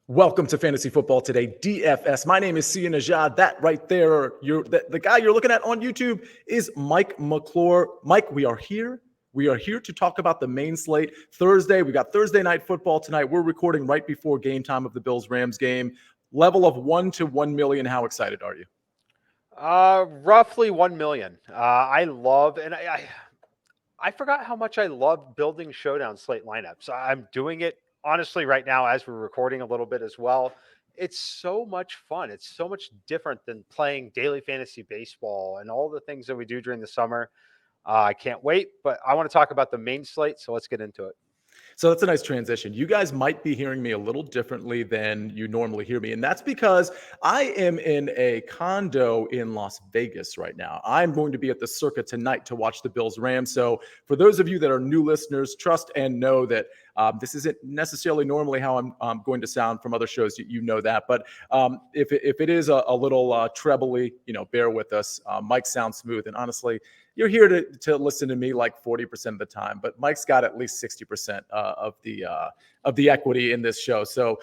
Welcome to Fantasy Football Today, DFS. My name is Nejad. That right there, the guy you're looking at on YouTube is Mike McClure. Mike, we are here. We are here to talk about the main slate. Thursday, we got Thursday night football tonight. We're recording right before game time of the Bills-Rams game. Level of 1 to 1 million. How excited are you? Roughly 1 million. I love, and I forgot how much I love building showdown slate lineups. I'm doing it honestly right now as we're recording a little bit as well. It's so much fun. It's so much different than playing daily fantasy baseball and all the things that we do during the summer. I can't wait, but I want to talk about the main slate, so let's get into it. So that's a nice transition. You guys might be hearing me a little differently than you normally hear me. And that's because I am in a condo in Las Vegas right now. I'm going to be at the Circa tonight to watch the Bills Rams. So for those of you that are new listeners, trust and know that this isn't necessarily normally how I'm going to sound from other shows. You know that. But if it is a little trebly, bear with us. Mike sounds smooth. And honestly, you're here to listen to me like 40% of the time, but Mike's got at least 60% of the equity in this show. So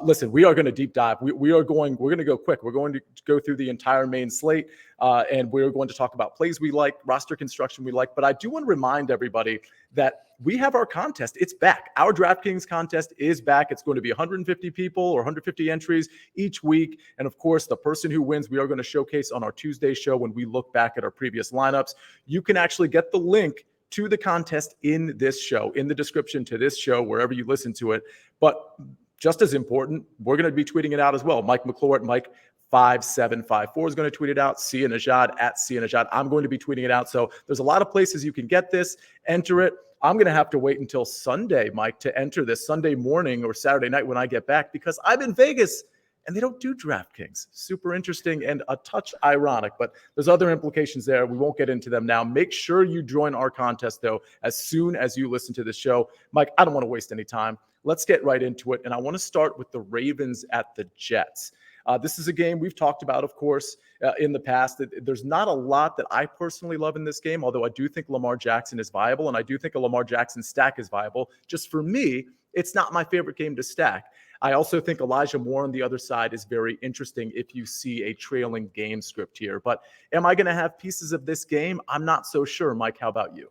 listen, we are going to deep dive. We're going to go quick. We're going to go through the entire main slate, and we're going to talk about plays we like, roster construction we like. But I do want to remind everybody that we have our contest. It's back. Our DraftKings contest is back. It's going to be 150 people or 150 entries each week. And of course, the person who wins, we are going to showcase on our Tuesday show when we look back at our previous lineups. You can actually get the link to the contest in this show, in the description to this show, wherever you listen to it. But just as important, we're going to be tweeting it out as well. Mike McClure at Mike5754 is going to tweet it out. Nejad at Nejad. I'm going to be tweeting it out. So there's a lot of places you can get this, enter it. I'm going to have to wait until Sunday, Mike, to enter this Sunday morning or Saturday night when I get back because I'm in Vegas and they don't do DraftKings. Super interesting and a touch ironic, but there's other implications there. We won't get into them now. Make sure you join our contest, though, as soon as you listen to the show. Mike, I don't want to waste any time. Let's get right into it, and I want to start with the Ravens at the Jets. This is a game we've talked about, of course, in the past. There's not a lot that I personally love in this game, although I do think Lamar Jackson is viable, and I do think a Lamar Jackson stack is viable. Just for me, it's not my favorite game to stack. I also think Elijah Moore on the other side is very interesting if you see a trailing game script here. But am I going to have pieces of this game? I'm not so sure. Mike, how about you?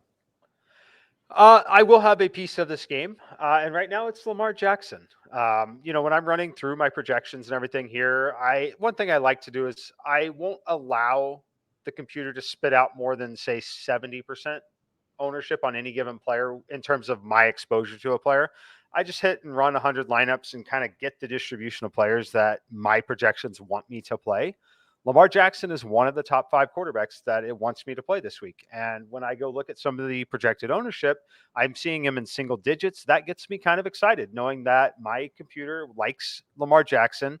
I will have a piece of this game, and right now it's Lamar Jackson. When I'm running through my projections and everything here, one thing I like to do is I won't allow the computer to spit out more than, say, 70% ownership on any given player in terms of my exposure to a player. I just hit and run 100 lineups and kind of get the distribution of players that my projections want me to play. Lamar Jackson is one of the top 5 quarterbacks that it wants me to play this week. And when I go look at some of the projected ownership, I'm seeing him in single digits. That gets me kind of excited, knowing that my computer likes Lamar Jackson.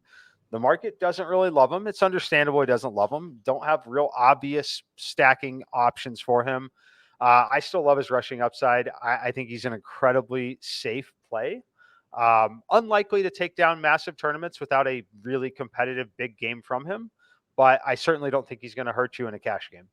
The market doesn't really love him. It's understandable he doesn't love him. Don't have real obvious stacking options for him. I still love his rushing upside. I think he's an incredibly safe play. Unlikely to take down massive tournaments without a really competitive big game from him. But I certainly don't think he's going to hurt you in a cash game.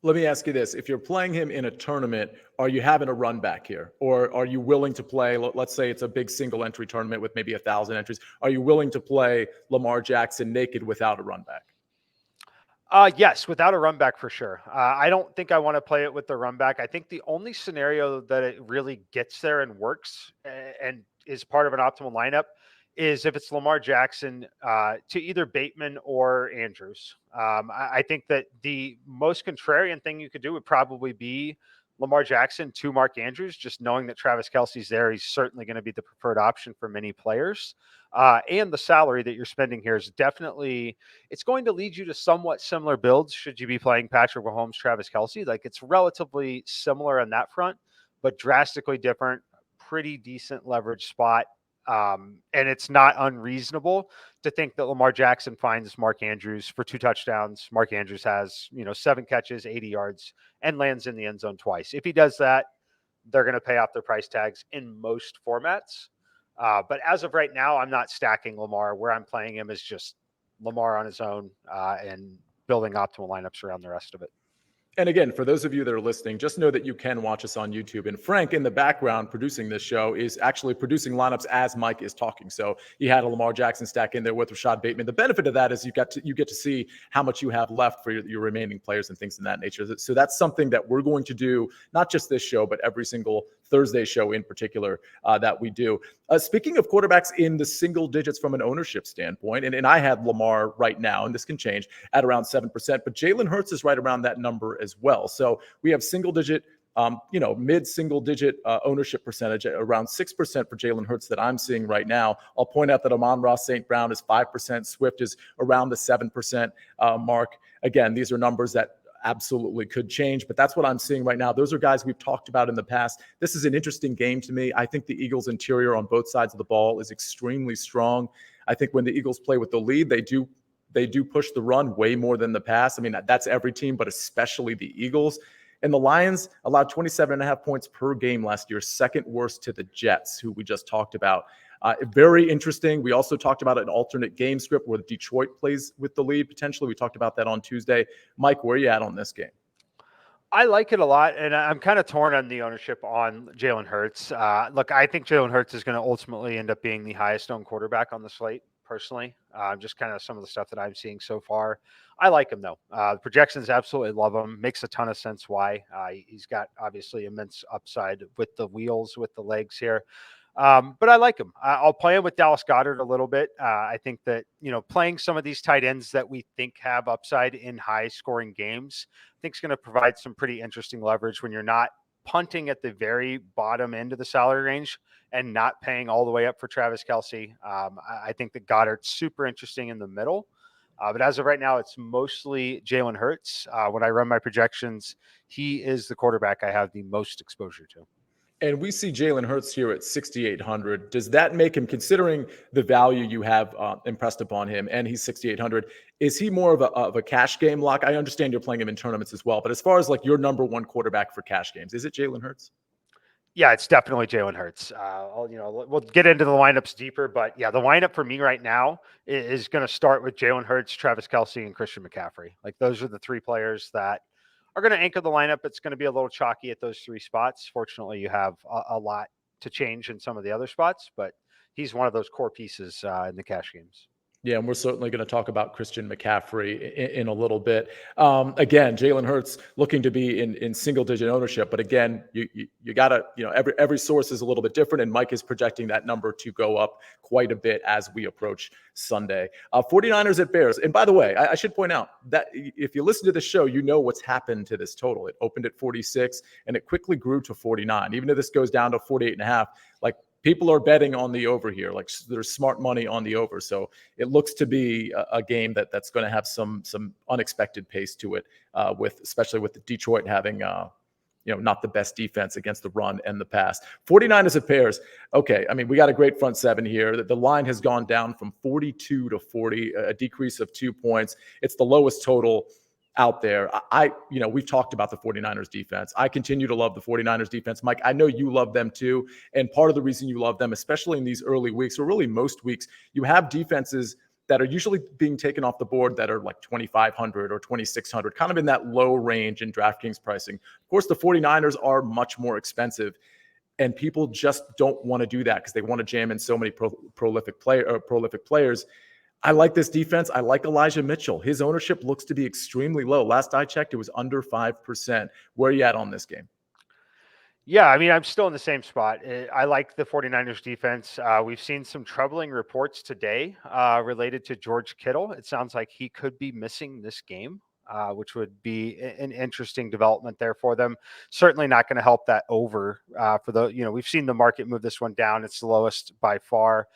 Let me ask you this. If you're playing him in a tournament, are you having a run back here? Or are you willing to play, let's say it's a big single entry tournament with maybe 1,000 entries. Are you willing to play Lamar Jackson naked without a run back? Yes, without a run back for sure. I don't think I want to play it with the run back. I think the only scenario that it really gets there and works and is part of an optimal lineup is if it's Lamar Jackson to either Bateman or Andrews. I think that the most contrarian thing you could do would probably be Lamar Jackson to Mark Andrews, just knowing that Travis Kelce's there. He's certainly going to be the preferred option for many players. And the salary that you're spending here is definitely, it's going to lead you to somewhat similar builds should you be playing Patrick Mahomes, Travis Kelce. Like it's relatively similar on that front, but drastically different, pretty decent leverage spot. And it's not unreasonable to think that Lamar Jackson finds Mark Andrews for 2 touchdowns. Mark Andrews has, 7 catches, 80 yards, and lands in the end zone twice. If he does that, they're going to pay off their price tags in most formats. But as of right now, I'm not stacking Lamar. Where I'm playing him is just Lamar on his own and building optimal lineups around the rest of it. And again, for those of you that are listening, just know that you can watch us on YouTube. And Frank, in the background, producing this show, is actually producing lineups as Mike is talking. So he had a Lamar Jackson stack in there with Rashad Bateman. The benefit of that is you get to see how much you have left for your remaining players and things in that nature. So that's something that we're going to do, not just this show, but every single Thursday show in particular that we do. Speaking of quarterbacks in the single digits from an ownership standpoint, and I had Lamar right now, and this can change, at around 7%, but Jalen Hurts is right around that number as well. So we have single digit, mid-single digit ownership percentage at around 6% for Jalen Hurts that I'm seeing right now. I'll point out that Amon-Ra St. Brown is 5%. Swift is around the 7% mark. Again, these are numbers that absolutely could change, but that's what I'm seeing right now. Those are guys we've talked about in the past. This is an interesting game to me. I think the Eagles' interior on both sides of the ball is extremely strong. I think when the Eagles play with the lead, they do push the run way more than the pass. I mean, that's every team, but especially the Eagles. And the Lions allowed 27.5 points per game last year, second worst to the Jets, who we just talked about. Very interesting. We also talked about an alternate game script where Detroit plays with the lead potentially. We talked about that on Tuesday. Mike, where are you at on this game? I like it a lot, and I'm kind of torn on the ownership on Jalen Hurts. Look, I think Jalen Hurts is going to ultimately end up being the highest owned quarterback on the slate, personally. Just kind of some of the stuff that I'm seeing so far. I like him, though. The projections absolutely love him. Makes a ton of sense why. He's got, obviously, immense upside with the wheels, with the legs here. But I like him. I'll play him with Dallas Goedert a little bit. I think that, playing some of these tight ends that we think have upside in high scoring games, I think is going to provide some pretty interesting leverage when you're not punting at the very bottom end of the salary range and not paying all the way up for Travis Kelce. I think that Goddard's super interesting in the middle. But as of right now, it's mostly Jalen Hurts. When I run my projections, he is the quarterback I have the most exposure to. And we see Jalen Hurts here at 6,800. Does that make him, considering the value you have impressed upon him, and he's 6,800, is he more of a cash game lock? I understand you're playing him in tournaments as well, but as far as like your number one quarterback for cash games, is it Jalen Hurts? Yeah, it's definitely Jalen Hurts. We'll get into the lineups deeper, but yeah, the lineup for me right now is going to start with Jalen Hurts, Travis Kelce, and Christian McCaffrey. Like, those are the three players that are going to anchor the lineup. It's going to be a little chalky at those three spots. Fortunately, you have a lot to change in some of the other spots, but he's one of those core pieces in the cash games. Yeah, and we're certainly going to talk about Christian McCaffrey in a little bit. Again, Jalen Hurts looking to be in single-digit ownership, but again, you got to, every source is a little bit different, and Mike is projecting that number to go up quite a bit as we approach Sunday. 49ers at Bears. And by the way, I should point out that if you listen to the show, you know what's happened to this total. It opened at 46, and it quickly grew to 49. Even if this goes down to 48.5, like, people are betting on the over here. Like, there's smart money on the over. So it looks to be a game that's going to have some unexpected pace to it, especially with the Detroit having not the best defense against the run and the pass. 49ers at Bears. Okay, I mean, we got a great front seven here. The line has gone down from 42 to 40, a decrease of 2 points. It's the lowest total out there. We've talked about the 49ers defense. I continue to love the 49ers defense. Mike, I know you love them too. And part of the reason you love them, especially in these early weeks, or really most weeks, you have defenses that are usually being taken off the board that are like 2,500 or 2,600, kind of in that low range in DraftKings pricing. Of course, the 49ers are much more expensive, and people just don't want to do that because they want to jam in so many prolific players. I like this defense. I like Elijah Mitchell. His ownership looks to be extremely low. Last I checked, it was under 5%. Where are you at on this game? Yeah, I mean, I'm still in the same spot. I like the 49ers defense. We've seen some troubling reports today related to George Kittle. It sounds like he could be missing this game, which would be an interesting development there for them. Certainly not going to help that over we've seen the market move this one down. It's the lowest by far.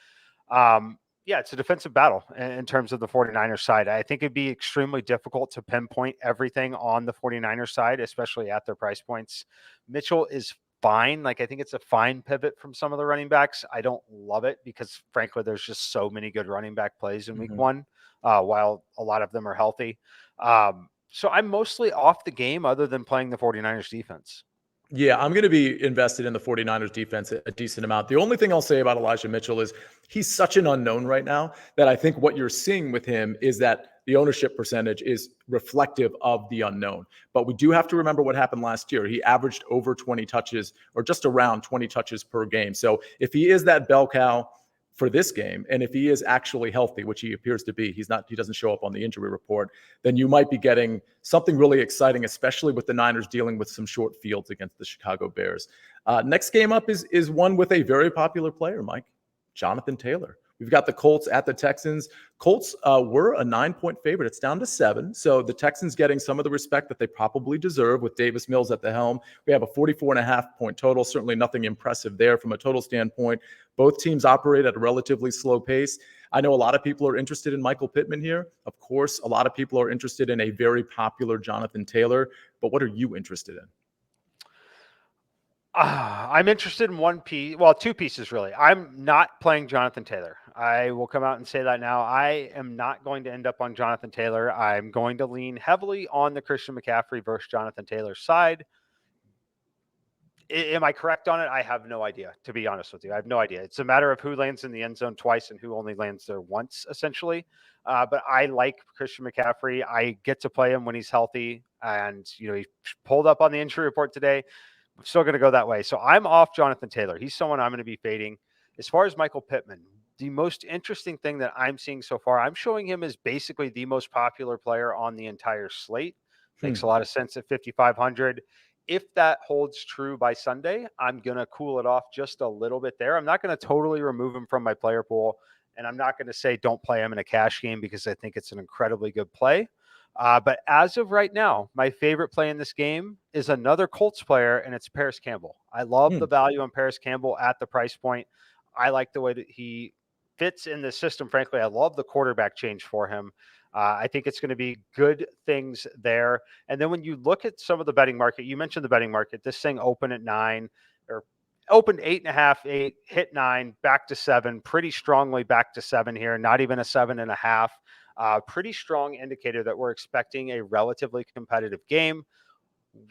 Yeah, it's a defensive battle in terms of the 49ers side. I think it'd be extremely difficult to pinpoint everything on the 49ers side, especially at their price points. Mitchell is fine. Like, I think it's a fine pivot from some of the running backs. I don't love it because, frankly, there's just so many good running back plays in week one, while a lot of them are healthy. So I'm mostly off the game other than playing the 49ers defense. Yeah, I'm going to be invested in the 49ers defense a decent amount. The only thing I'll say about Elijah Mitchell is he's such an unknown right now that I think what you're seeing with him is that the ownership percentage is reflective of the unknown. But we do have to remember what happened last year. He averaged over 20 touches or just around 20 touches per game. So if he is that bell cow for this game, and if he is actually healthy, which he appears to be, he doesn't show up on the injury report, then you might be getting something really exciting, especially with the Niners dealing with some short fields against the Chicago Bears. Next game up is one with a very popular player, Mike, Jonathan Taylor. We've got the Colts at the Texans. Colts were a 9-point favorite. It's down to 7. So the Texans getting some of the respect that they probably deserve with Davis Mills at the helm. We have a 44.5-point total. Certainly nothing impressive there from a total standpoint. Both teams operate at a relatively slow pace. I know a lot of people are interested in Michael Pittman here. Of course, a lot of people are interested in a very popular Jonathan Taylor. But what are you interested in? I'm interested in one piece. Well, two pieces, really. I'm not playing Jonathan Taylor. I will come out and say that now. I am not going to end up on Jonathan Taylor. I'm going to lean heavily on the Christian McCaffrey versus Jonathan Taylor side. Am I correct on it? I have no idea, to be honest with you. I have no idea. It's a matter of who lands in the end zone twice and who only lands there once, essentially. But I like Christian McCaffrey. I get to play him when he's healthy. And, he pulled up on the injury report today. I'm still going to go that way. So I'm off Jonathan Taylor. He's someone I'm going to be fading. As far as Michael Pittman, the most interesting thing that I'm seeing so far, I'm showing him as basically the most popular player on the entire slate. Makes a lot of sense at 5,500. If that holds true by Sunday, I'm going to cool it off just a little bit there. I'm not going to totally remove him from my player pool, and I'm not going to say don't play him in a cash game because I think it's an incredibly good play. But as of right now, my favorite play in this game is another Colts player, and it's Paris Campbell. I love the value on Paris Campbell at the price point. I like the way that he fits in the system. Frankly, I love the quarterback change for him. I think it's going to be good things there. And then when you look at some of the betting market, you mentioned the betting market. This thing opened at 9 or opened 8.5, 8, hit 9, back to 7, pretty strongly back to 7 here. Not even a 7.5. Pretty strong indicator that we're expecting a relatively competitive game.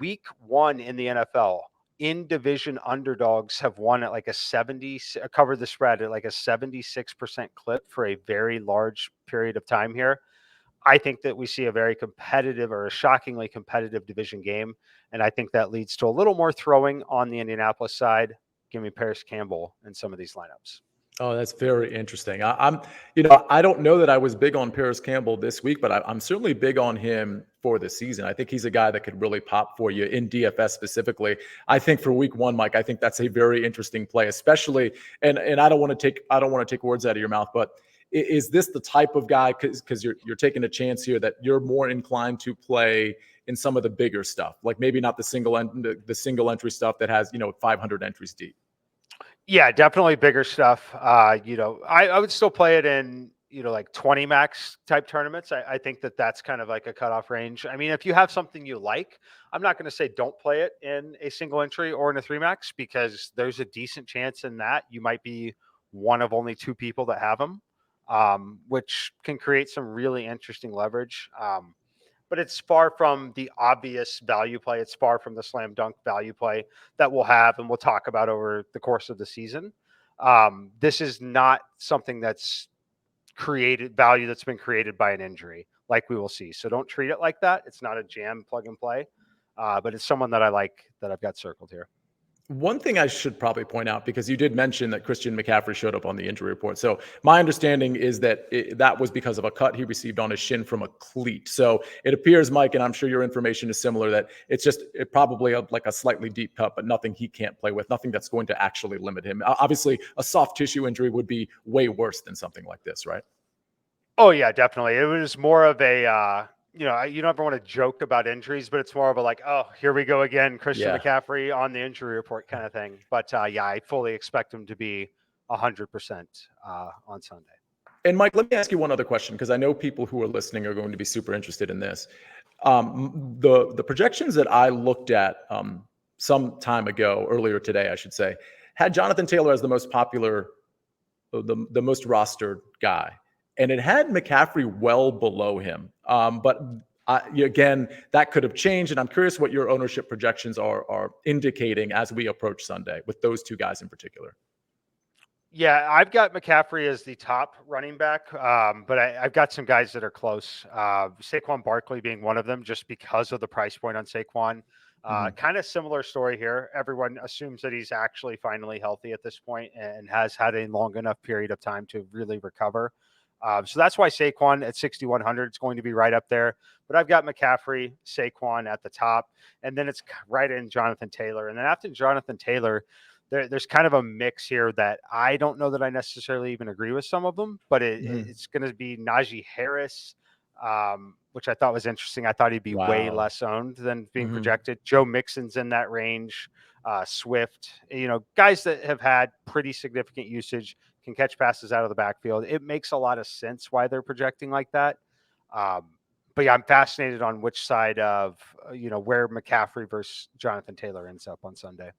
Week 1 in the NFL, in division underdogs have won at like a 70, covered the spread at like a 76% clip for a very large period of time here. I think that we see a very competitive or a shockingly competitive division game. And I think that leads to a little more throwing on the Indianapolis side. Give me Paris Campbell in some of these lineups. Oh, that's very interesting. I don't know that I was big on Paris Campbell this week, but I'm certainly big on him for the season. I think he's a guy that could really pop for you in DFS specifically. I think for week 1, Mike, I think that's a very interesting play, especially, and I don't want to take words out of your mouth, but is this the type of guy, because you're taking a chance here, that you're more inclined to play in some of the bigger stuff, like maybe not the single entry stuff that has 500 entries deep? Yeah, definitely bigger stuff. I would still play it in, like 20 max type tournaments. I think that's kind of like a cutoff range. I mean, if you have something you like, I'm not going to say don't play it in a single entry or in a 3 max, because there's a decent chance in that you might be one of only 2 people that have them, which can create some really interesting leverage. But it's far from the obvious value play. It's far from the slam dunk value play that we'll have and we'll talk about over the course of the season. This is not something that's value that's been created by an injury like we will see. So don't treat it like that. It's not a jam plug and play, but it's someone that I like that I've got circled here. One thing I should probably point out, because you did mention that Christian McCaffrey showed up on the injury report. So my understanding is that that was because of a cut he received on his shin from a cleat. So it appears, Mike, and I'm sure your information is similar, that it's probably like a slightly deep cut, but nothing he can't play with, nothing that's going to actually limit him. Obviously, a soft tissue injury would be way worse than something like this, right? Oh, yeah, definitely. It was more of a, you don't ever want to joke about injuries, but it's more of a like, oh, here we go again, Christian McCaffrey on the injury report kind of thing. But yeah, I fully expect him to be 100% on Sunday. And Mike, let me ask you one other question, because I know people who are listening are going to be super interested in this. The projections that I looked at some time ago, earlier today, I should say, had Jonathan Taylor as the most popular, the most rostered guy. And it had McCaffrey well below him. But Again, that could have changed, and I'm curious what your ownership projections are indicating as we approach Sunday with those two guys in particular. Yeah, I've got McCaffrey as the top running back, but I've got some guys that are close. Saquon Barkley being one of them, just because of the price point on Saquon. Kind of similar story here. Everyone assumes that he's actually finally healthy at this point and has had a long enough period of time to really recover. So that's why Saquon at 6,100 is going to be right up there. But I've got McCaffrey, Saquon at the top, and then it's right in Jonathan Taylor. And then after Jonathan Taylor, there's kind of a mix here that I don't know that I necessarily even agree with some of them, but it's going to be Najee Harris, which I thought was interesting. I thought he'd be way less owned than being projected. Joe Mixon's in that range. Swift, guys that have had pretty significant usage, can catch passes out of the backfield. It makes a lot of sense why they're projecting like that. But yeah, I'm fascinated on which side of, where McCaffrey versus Jonathan Taylor ends up on Sunday.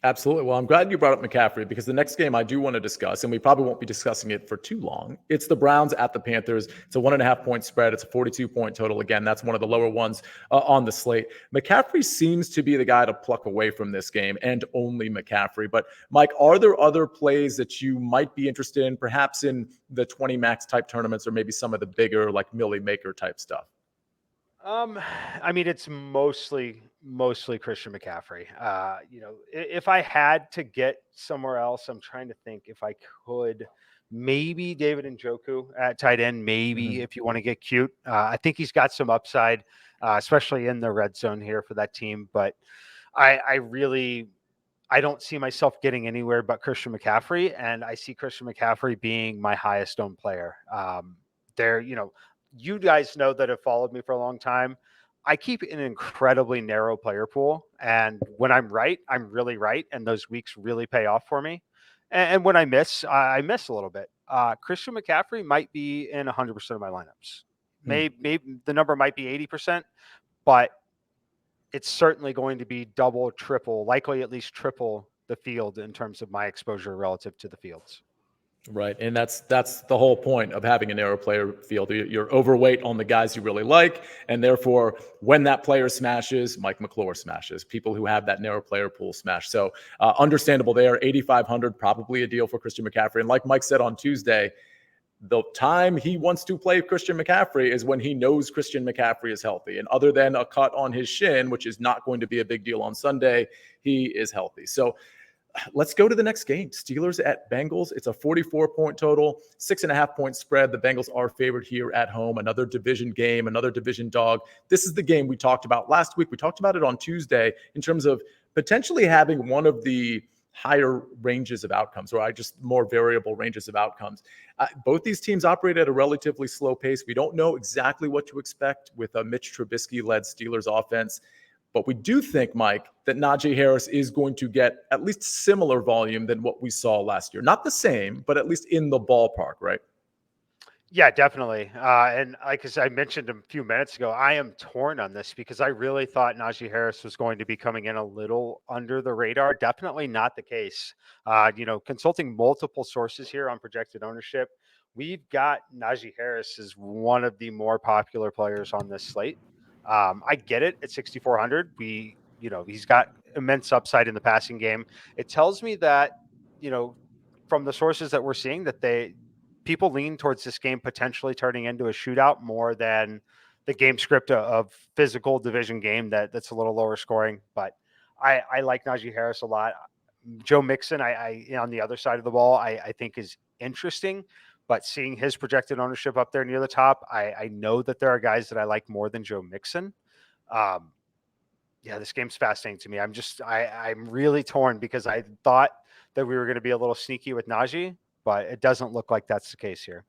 Absolutely. Well, I'm glad you brought up McCaffrey, because the next game I do want to discuss, and we probably won't be discussing it for too long, it's the Browns at the Panthers. It's a 1.5-point spread. It's a 42-point total. Again, that's one of the lower ones on the slate. McCaffrey seems to be the guy to pluck away from this game, and only McCaffrey. But Mike, are there other plays that you might be interested in, perhaps in the 20 max type tournaments, or maybe some of the bigger like Millie Maker type stuff? I mean, it's mostly Christian McCaffrey. If I had to get somewhere else, I'm trying to think if I could, maybe David Njoku at tight end, maybe if you want to get cute. I think he's got some upside, especially in the red zone here for that team. But I don't see myself getting anywhere but Christian McCaffrey, and I see Christian McCaffrey being my highest owned player. You guys know that have followed me for a long time. I keep an incredibly narrow player pool. And when I'm right, I'm really right. And those weeks really pay off for me. And when I miss a little bit. Christian McCaffrey might be in 100% of my lineups. Maybe the number might be 80%, but it's certainly going to be double, triple, likely at least triple the field in terms of my exposure relative to the fields. Right. And that's the whole point of having a narrow player field. You're overweight on the guys you really like. And therefore, when that player smashes, Mike McClure smashes. People who have that narrow player pool smash. So understandable there. 8,500, probably a deal for Christian McCaffrey. And like Mike said on Tuesday, the time he wants to play Christian McCaffrey is when he knows Christian McCaffrey is healthy. And other than a cut on his shin, which is not going to be a big deal on Sunday, he is healthy. So let's go to the next game. Steelers at Bengals. It's a 44-point total, 6.5-point spread. The Bengals are favored here at home. Another division game, another division dog. This is the game we talked about last week. We talked about it on Tuesday in terms of potentially having one of the higher ranges of outcomes, or just more variable ranges of outcomes. Both these teams operate at a relatively slow pace. We don't know exactly what to expect with a Mitch Trubisky-led Steelers offense. But we do think, Mike, that Najee Harris is going to get at least similar volume than what we saw last year. Not the same, but at least in the ballpark, right? Yeah, definitely. And like as I mentioned a few minutes ago, I am torn on this because I really thought Najee Harris was going to be coming in a little under the radar. Definitely not the case. Consulting multiple sources here on projected ownership, we've got Najee Harris as one of the more popular players on this slate. I get it at 6,400. He's got immense upside in the passing game. It tells me that, from the sources that we're seeing, that people lean towards this game potentially turning into a shootout more than the game script of physical division game that's a little lower scoring. But I like Najee Harris a lot. Joe Mixon, I on the other side of the ball, I think is interesting. But seeing his projected ownership up there near the top, I know that there are guys that I like more than Joe Mixon. This game's fascinating to me. I'm really torn because I thought that we were going to be a little sneaky with Najee, but it doesn't look like that's the case here.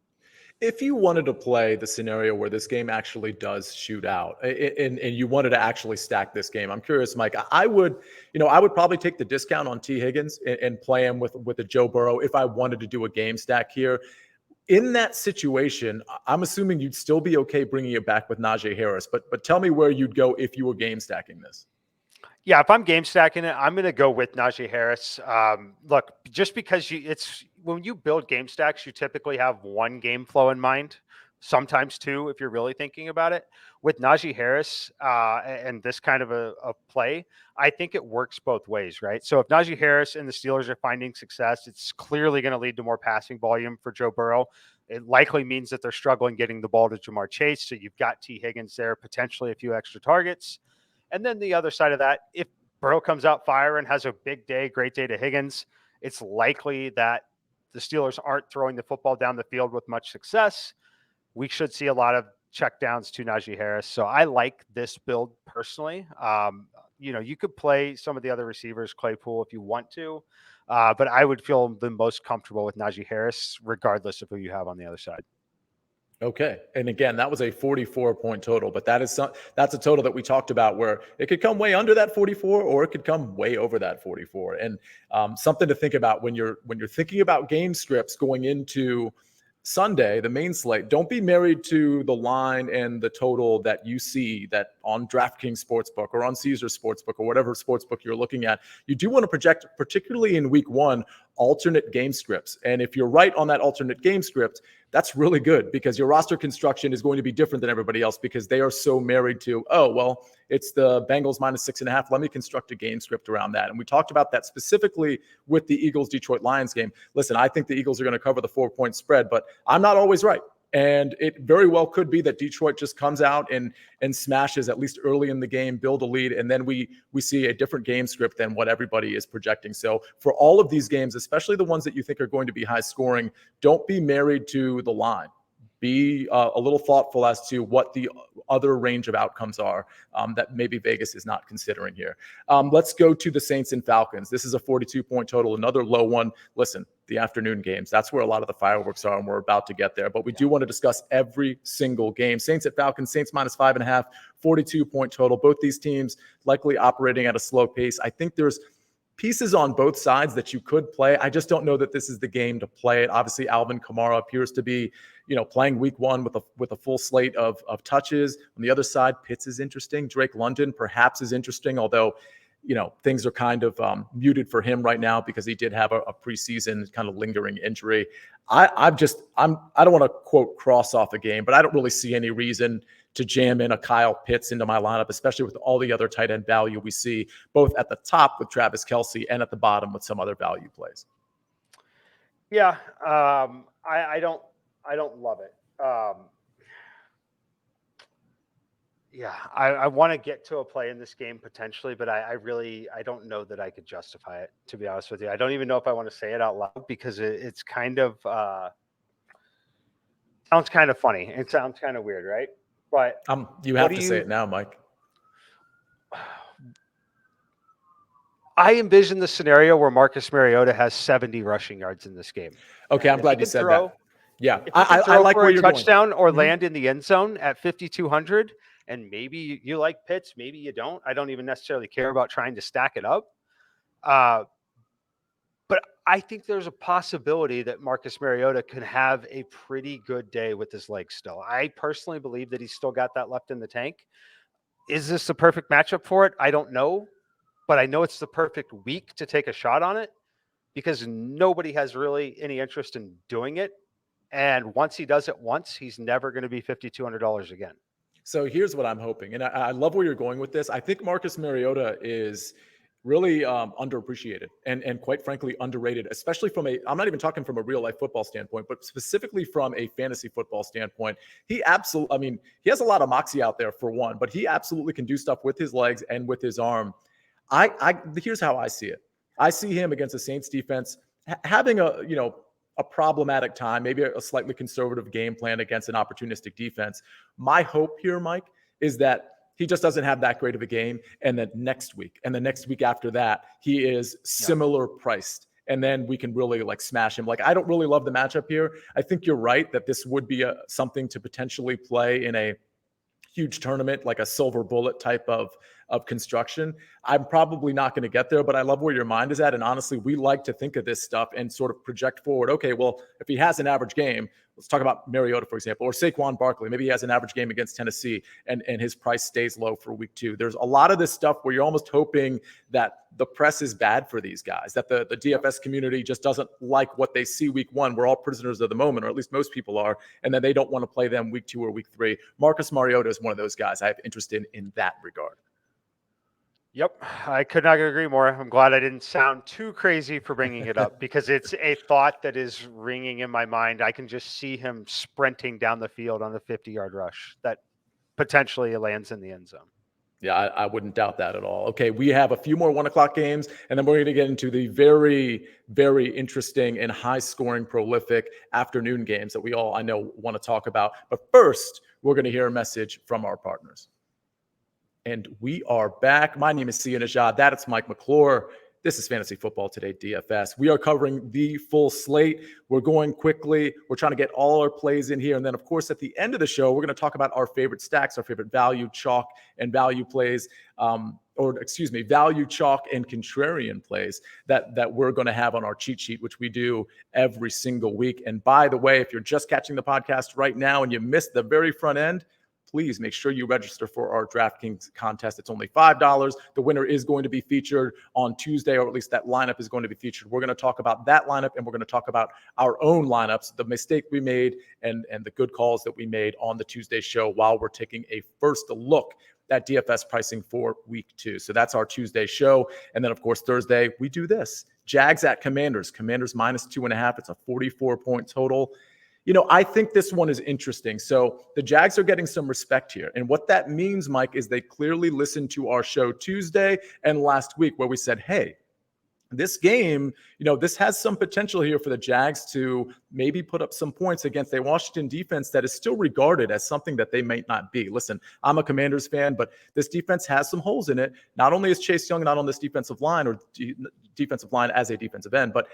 If you wanted to play the scenario where this game actually does shoot out and you wanted to actually stack this game, I'm curious, Mike, I would probably take the discount on T. Higgins and play him with a Joe Burrow if I wanted to do a game stack here. In that situation, I'm assuming you'd still be okay bringing it back with Najee Harris, but tell me where you'd go if you were game stacking this. Yeah, if I'm game stacking it, I'm going to go with Najee Harris. Look, just because when you build game stacks, you typically have one game flow in mind, sometimes 2 if you're really thinking about it. With Najee Harris and this kind of a play, I think it works both ways, right? So if Najee Harris and the Steelers are finding success, it's clearly going to lead to more passing volume for Joe Burrow. It likely means that they're struggling getting the ball to Jamar Chase. So you've got T. Higgins there, potentially a few extra targets. And then the other side of that, if Burrow comes out fire and has a big day, great day to Higgins, it's likely that the Steelers aren't throwing the football down the field with much success. We should see a lot of checkdowns to Najee Harris. So I like this build personally. You could play some of the other receivers, Claypool, if you want to, but I would feel the most comfortable with Najee Harris, regardless of who you have on the other side. Okay. And again, that was a 44-point total, but that's a total that we talked about where it could come way under that 44 or it could come way over that 44. And something to think about when you're thinking about game scripts going into Sunday, the main slate. Don't be married to the line and the total that you see that on DraftKings Sportsbook or on Caesar Sportsbook or whatever sportsbook you're looking at. You do want to project, particularly in week 1, alternate game scripts. And if you're right on that alternate game script, that's really good because your roster construction is going to be different than everybody else because they are so married to, oh, well, it's the Bengals -6.5. Let me construct a game script around that. And we talked about that specifically with the Eagles-Detroit Lions game. Listen, I think the Eagles are going to cover the 4-point spread, but I'm not always right. And it very well could be that Detroit just comes out and smashes at least early in the game, build a lead, and then we see a different game script than what everybody is projecting. So for all of these games, especially the ones that you think are going to be high scoring, don't be married to the line. Be a little thoughtful as to what the other range of outcomes are that maybe Vegas is not considering here. Let's go to the Saints and Falcons. This is a 42-point total, another low one. Listen, the afternoon games, that's where a lot of the fireworks are, and we're about to get there. But we do want to discuss every single game. Saints at Falcons, Saints -5.5, 42-point total. Both these teams likely operating at a slow pace. I think there's pieces on both sides that you could play. I just don't know that this is the game to play it. Obviously, Alvin Kamara appears to be, playing week 1 with a full slate of touches. On the other side, Pitts is interesting. Drake London perhaps is interesting, although, things are kind of muted for him right now because he did have a preseason kind of lingering injury. I don't want to quote cross off a game, but I don't really see any reason to jam in a Kyle Pitts into my lineup, especially with all the other tight end value we see, both at the top with Travis Kelce and at the bottom with some other value plays. Yeah, I don't love it. I want to get to a play in this game potentially, but I don't know that I could justify it, to be honest with you. I don't even know if I want to say it out loud because it's kind of sounds kind of funny. It sounds kind of weird, right? But you have to say it now, Mike. I envision the scenario where Marcus Mariota has 70 rushing yards in this game. Okay, I'm glad you said that. Yeah, I like where you're touchdown going. Or land in the end zone at 5,200, and maybe you like Pitts, maybe you don't. I don't even necessarily care about trying to stack it up. But I think there's a possibility that Marcus Mariota could have a pretty good day with his legs still. I personally believe that he's still got that left in the tank. Is this the perfect matchup for it? I don't know, but I know it's the perfect week to take a shot on it because nobody has really any interest in doing it. And once he does it once, he's never going to be $5,200 again. So here's what I'm hoping. And I love where you're going with this. I think Marcus Mariota is really underappreciated and quite frankly underrated, especially I'm not even talking from a real life football standpoint, but specifically from a fantasy football standpoint. He has a lot of moxie out there for one, but he absolutely can do stuff with his legs and with his arm. Here's how I see it. I see him against a Saints defense having a problematic time, maybe a slightly conservative game plan against an opportunistic defense. My hope here, Mike, is that he just doesn't have that great of a game. And then next week and the next week after that, he is similar priced. And then we can really smash him. I don't really love the matchup here. I think you're right that this would be something to potentially play in a huge tournament, like a silver bullet type of construction. I'm probably not going to get there, but I love where your mind is at. And honestly, we like to think of this stuff and sort of project forward. Okay, well, if he has an average game, let's talk about Mariota, for example, or Saquon Barkley. Maybe he has an average game against Tennessee and his price stays low for week 2. There's a lot of this stuff where you're almost hoping that the press is bad for these guys, that the DFS community just doesn't like what they see week 1. We're all prisoners of the moment, or at least most people are, and then they don't want to play them week 2 or week 3. Marcus Mariota is one of those guys I have interest in that regard. Yep, I could not agree more. I'm glad I didn't sound too crazy for bringing it up because it's a thought that is ringing in my mind. I can just see him sprinting down the field on the 50-yard rush that potentially lands in the end zone. Yeah, I wouldn't doubt that at all. Okay, we have a few more 1 o'clock games, and then we're going to get into the very, very interesting and high-scoring, prolific afternoon games that we all, I know, want to talk about. But first, we're going to hear a message from our partners. And we are back. My name is Nejad. That is Mike McClure. This is Fantasy Football Today DFS. We are covering the full slate. We're going quickly. We're trying to get all our plays in here. And then, of course, at the end of the show, we're going to talk about our favorite stacks, our favorite value, chalk, and value plays, value, chalk, and contrarian plays that we're going to have on our cheat sheet, which we do every single week. And by the way, if you're just catching the podcast right now and you missed the very front end, please make sure you register for our DraftKings contest. It's only $5. The winner is going to be featured on Tuesday, or at least that lineup is going to be featured. We're going to talk about that lineup, and we're going to talk about our own lineups, the mistake we made, and the good calls that we made on the Tuesday show while we're taking a first look at DFS pricing for week 2. So that's our Tuesday show. And then, of course, Thursday, we do this. Jags at Commanders. Commanders minus 2.5. It's a 44-point total. I think this one is interesting. So the Jags are getting some respect here. And what that means, Mike, is they clearly listened to our show Tuesday and last week where we said, hey, this game, this has some potential here for the Jags to maybe put up some points against a Washington defense that is still regarded as something that they might not be. Listen, I'm a Commanders fan, but this defense has some holes in it. Not only is Chase Young not on this defensive line or defensive line as a defensive end, but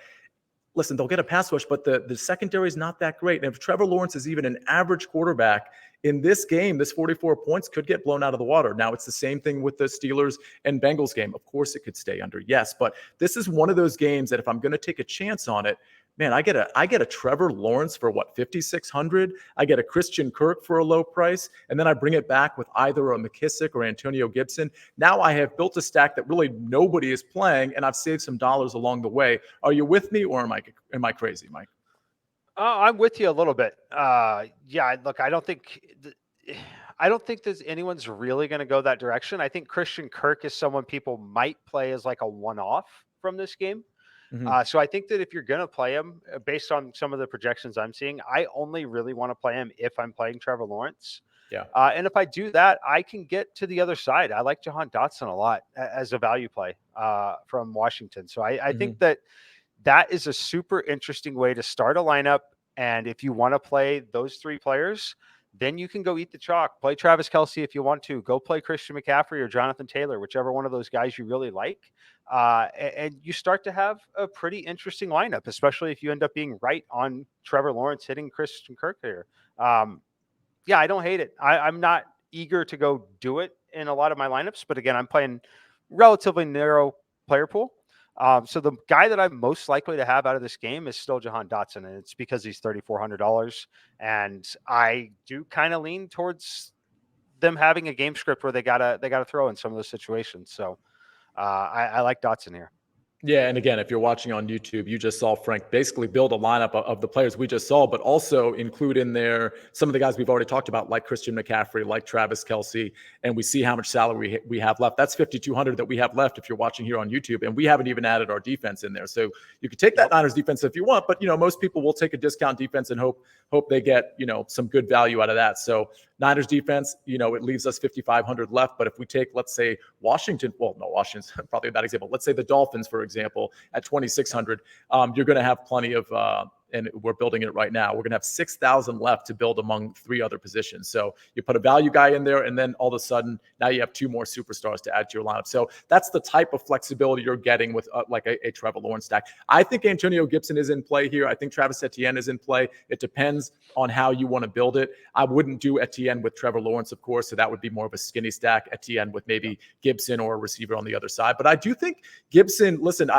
listen, they'll get a pass rush, but the secondary is not that great. And if Trevor Lawrence is even an average quarterback in this game, this 44 points could get blown out of the water. Now, it's the same thing with the Steelers and Bengals game. Of course, it could stay under, yes. But this is one of those games that if I'm going to take a chance on it, man, I get a Trevor Lawrence for what, $5,600? I get a Christian Kirk for a low price, and then I bring it back with either a McKissick or Antonio Gibson. Now I have built a stack that really nobody is playing, and I've saved some dollars along the way. Are you with me, or am I crazy, Mike? I'm with you a little bit. Yeah, look, I don't think there's anyone's really going to go that direction. I think Christian Kirk is someone people might play as like a one-off from this game. Mm-hmm. So I think that if you're going to play him, based on some of the projections I'm seeing, I only really want to play him if I'm playing Trevor Lawrence. Yeah. And if I do that, I can get to the other side. I like Jahan Dotson a lot as a value play from Washington. So I think that is a super interesting way to start a lineup. And if you want to play those 3 players, then you can go eat the chalk. Play Travis Kelce if you want to. Go play Christian McCaffrey or Jonathan Taylor, whichever one of those guys you really like. And you start to have a pretty interesting lineup, especially if you end up being right on Trevor Lawrence hitting Christian Kirk here. Yeah, I don't hate it. I'm not eager to go do it in a lot of my lineups, but again, I'm playing relatively narrow player pool. So the guy that I'm most likely to have out of this game is still Jahan Dotson, and it's because he's $3,400. And I do kind of lean towards them having a game script where they gotta throw in some of those situations. So I like Dotson here. Yeah, and again, if you're watching on YouTube, you just saw Frank basically build a lineup of the players we just saw, but also include in there some of the guys we've already talked about, like Christian McCaffrey, like Travis Kelce, and we see how much salary we have left. That's $5,200 that we have left if you're watching here on YouTube, and we haven't even added our defense in there. So you could take that Niners defense if you want, but most people will take a discount defense and hope they get some good value out of that. So Niners defense, it leaves us $5,500 left. But if we take, let's say, Washington's probably a bad example. Let's say the Dolphins, for example, at $2,600, you're going to have plenty of, and we're building it right now. We're going to have 6,000 left to build among 3 other positions. So you put a value guy in there, and then all of a sudden, now you have 2 more superstars to add to your lineup. So that's the type of flexibility you're getting with like a Trevor Lawrence stack. I think Antonio Gibson is in play here. I think Travis Etienne is in play. It depends on how you want to build it. I wouldn't do Etienne with Trevor Lawrence, of course, so that would be more of a skinny stack. Etienne with maybe Gibson or a receiver on the other side. But I do think Gibson, listen,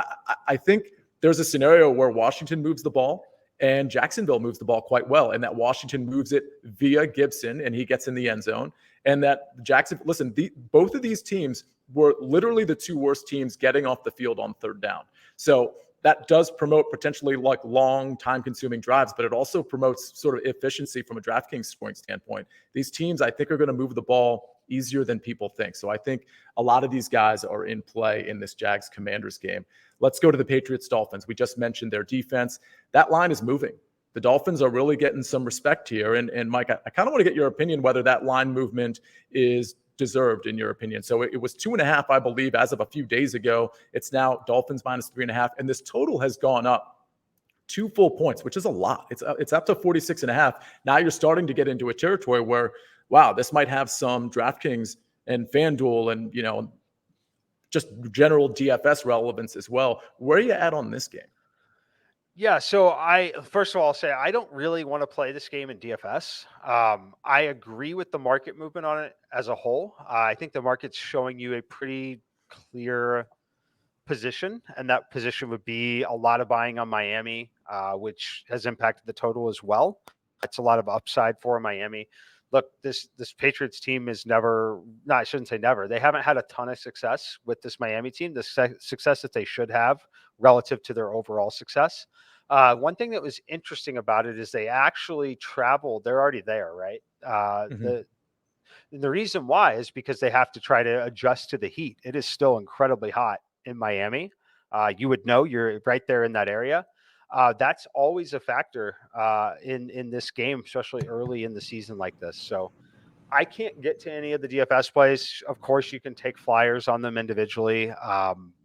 I think there's a scenario where Washington moves the ball, and Jacksonville moves the ball quite well, and that Washington moves it via Gibson, and he gets in the end zone. And that Jacksonville, listen, both of these teams were literally the two worst teams getting off the field on third down. So that does promote potentially like long time-consuming drives, but it also promotes sort of efficiency from a DraftKings scoring standpoint. These teams, I think, are going to move the ball easier than people think. So I think a lot of these guys are in play in this Jags-Commanders game. Let's go to the Patriots-Dolphins. We just mentioned their defense. That line is moving. The Dolphins are really getting some respect here. And Mike, I kind of want to get your opinion whether that line movement is deserved in your opinion. So it was 2.5, I believe, as of a few days ago. It's now Dolphins minus 3.5. And this total has gone up 2 full points, which is a lot. It's up to 46.5. Now you're starting to get into a territory where, wow, this might have some DraftKings and FanDuel and, just general DFS relevance as well. Where are you at on this game? Yeah, so first of all, I'll say I don't really want to play this game in DFS. I agree with the market movement on it as a whole. I think the market's showing you a pretty clear position, and that position would be a lot of buying on Miami, which has impacted the total as well. It's a lot of upside for Miami. Look, this Patriots team is I shouldn't say never. They haven't had a ton of success with this Miami team, the success that they should have relative to their overall success. One thing that was interesting about it is they actually traveled. They're already there, right? The reason why is because they have to try to adjust to the heat. It is still incredibly hot in Miami. You would know, you're right there in that area. That's always a factor in this game, especially early in the season like this. So I can't get to any of the DFS plays. Of course, you can take flyers on them individually,